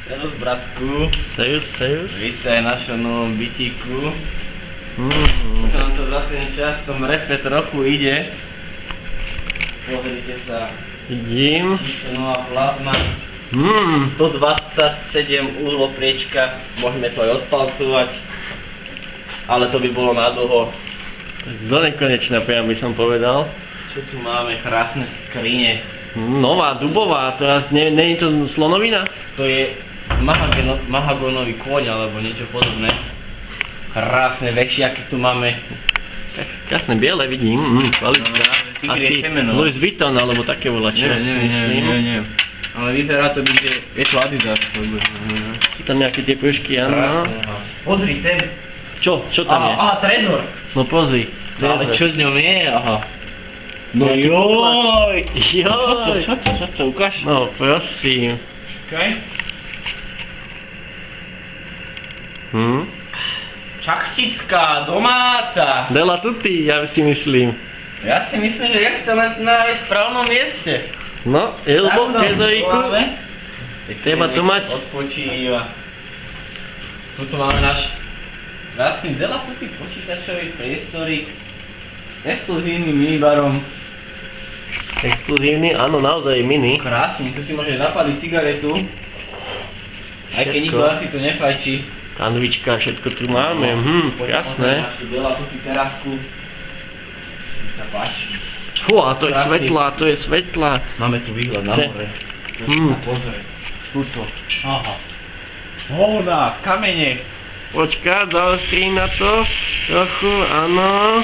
Serus, bratku. Serus. Vítaj v našom novom bytíku. Nám to za ten čas v tom repe trochu ide. Pozrite sa. Vidím. Čisto nová plazma. 127 uhlopriečka. Môžeme to aj odpalcovať. Ale to by bolo nadlho. Do nekonečna priam by som povedal. Čo tu máme? Krásne skrine. Nová, dubová, to nie je to slonovina? To je mahagónový kôň alebo niečo podobné. Krásne vešiaky tu máme. Krásne biele vidím, kvalitka. Asi Louis Vuitton alebo také volačo, si myslím. Nie. Ale vyzerá to byť, že je to Adidas. Sú tam nejaké tie pružky, áno. Pozri sem. Čo tam je? Aha, trezor. No pozri. Ale čo v ňom je? Aha. No joj! Čo to, ukáž? No prosím. Čakaj. Čachtická, domáca. Della Tutti, ja si myslím. Ja si myslím, že excelentná je v správnom mieste. No, Elbo, Kezoríku. Treba to mať. Odpočíva. Tuto máme náš krásny Della Tutti počítačový priestorík s exkluzívnym minibarom. Exkluzívny, áno, naozaj mini. Krásny, tu si môžeš zapaliť cigaretu. Aj keď nikto asi tu nefajčí. Kanvička, všetko tu máme, jasné. Máš tu Della Tutti terasku. Nech sa páči. Fú, a to je svetlá, to je svetlá. Máme tu výhľad na more. Môžeš sa pozrieť. Tuto. Aha. Voda, kamene. Počkať, zaostrím na to. Trochu, áno.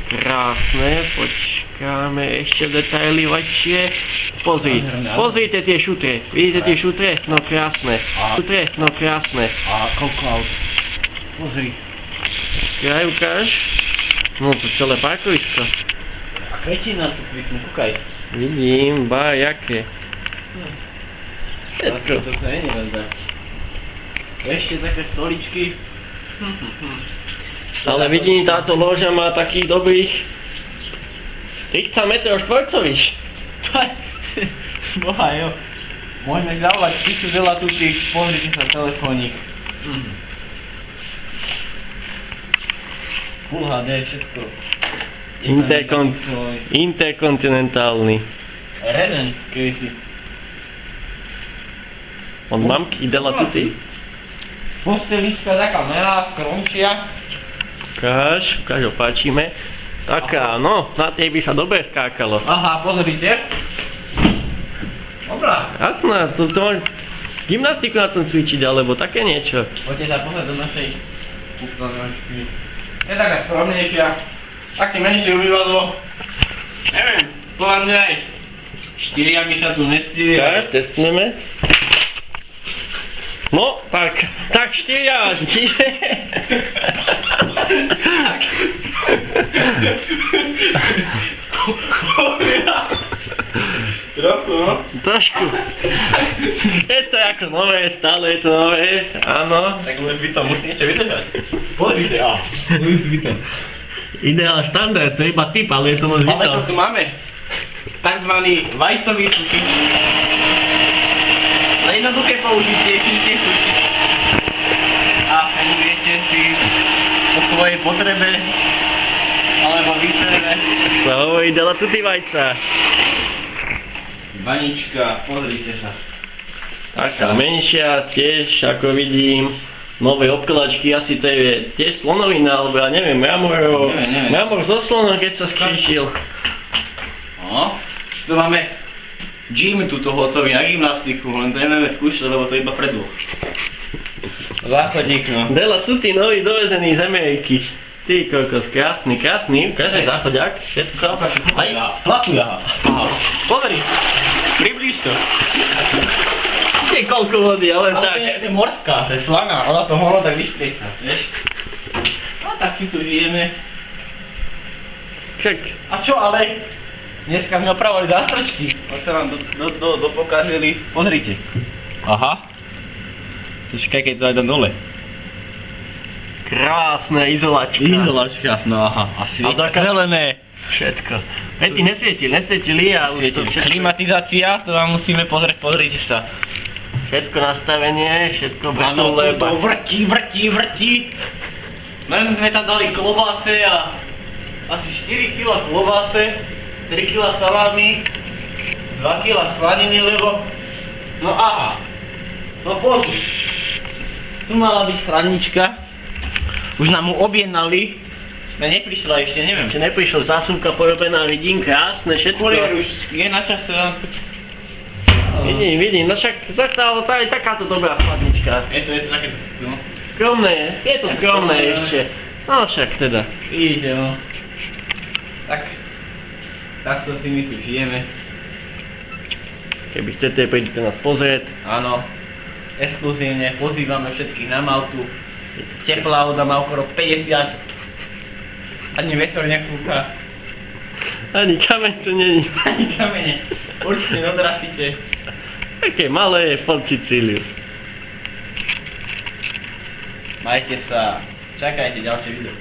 Krásne, počkáme ešte detaily väčšie. Pozrite tie šutre. Vidíte tie šutre? No krásne. Šutre? No krásne. A koľko aut. Pozri. Počkaj, ukáž. No to celé parkovisko. A kvetina tu kvitnú, kúkaj. Vidím, jaké. Všetko. To sa nie nevezdá. Ešte také stoličky. Ale vidím, táto loža má takých dobrých 30 m štvorcových. Boha jo. Môžeme si dávať pizzu Della Tutti, pozrite sa telefónik. Full HD, všetko. Interkontinentálny. Rezen, kedysi. Od mamky Della Tutti. Postelička taká melá, skromšia. Ukáž, opáčime. Taká, no, na tej by sa dobre skákalo. Aha, pozrite. Dobrá. Jasná, to gymnastiku na tom cvičiť, alebo také niečo. Poďte sa pozrieť do našej ukladačky. Je taká skromnejšia. Také menšie umývadlo. Neviem, podľa mňa aj 4 sa tu nestili. Ukáž, testujeme. No, tak 4 až, Trochu, no? Trošku. Je to ako nové, stále je to nové, áno. Tak Louis Vuitton musí niečo vydržať. Pozrite, Louis Vuitton. Ideál štandard, to je iba typ, ale je to Louis Vuitton. Ale čo tu máme? Takzvaný vajcový sušič. Na jednoduché použitie, chytíte sušič. A fungujete si po svojej potrebe. Alebo výtrebe. Tak sa hovorí Della Tutti vajca. Vanička, pozrite sa. Taká menšia, tiež ako vidím. Nové obkladačky, asi to je tiež slonovina, alebo ja neviem, mramor zo slonom, keď sa skríšil. No, tu máme gym tuto hotový na gymnastiku, len to nevieme skúšať, lebo to je iba predloh. Záchodník, no. Della Tutti nový dovezený z Ameriky. Ty kokos, krásny, ukáž aj záchodiak, všetko. Aj plachu jaha. Pozri, priblíž to. Ty koľko vody, ale tak. Ale to je morská, to je slaná, ona to holo tak vyšpliechá, vieš. A tak si tu žijeme. Však. A čo ale? Dneska sme opravovali zástrčky, ale sa nám dopokazili. Pozrite. Aha. Počkaj, keď to aj dám dole. Krásne izolačka. Izolačka, no aha. A svietia zelené. Všetko. Vety nesvietili a už to všetko. Klimatizácia, to vám musíme pozrieť, pozrite sa. Všetko nastavenie, všetko Áno, vrtulé. to vrtí. Len sme tam dali klobáse a asi 4 kg klobáse, 3 kg salámy, 2 kg slaniny, lebo... No aha. No pozri. Tu mala byť chladnička. Už nám mu objednali. Ne, neprišla ešte, neviem. Ešte neprišlo, zásuvka porobená, vidím, krásne, všetko. Kuriér už je na čase, len to... Vidím, no však zatiaľ tá je takáto dobrá chladnička. Je to takéto skvělé. Skromné, je to skromné ešte. No však teda. Vidíte, no. Takto si my tu žijeme. Keby chcete, príďte nás pozrieť. Áno. Exkluzívne pozývame všetkých na Maltu. Teplá voda má okolo 50. Ani vetor nefúka. Ani kameň tu není. Ani kamene. Určite dotrafíte. Také malé je pod Sicíliu. Majte sa. Čakajte ďalšie video.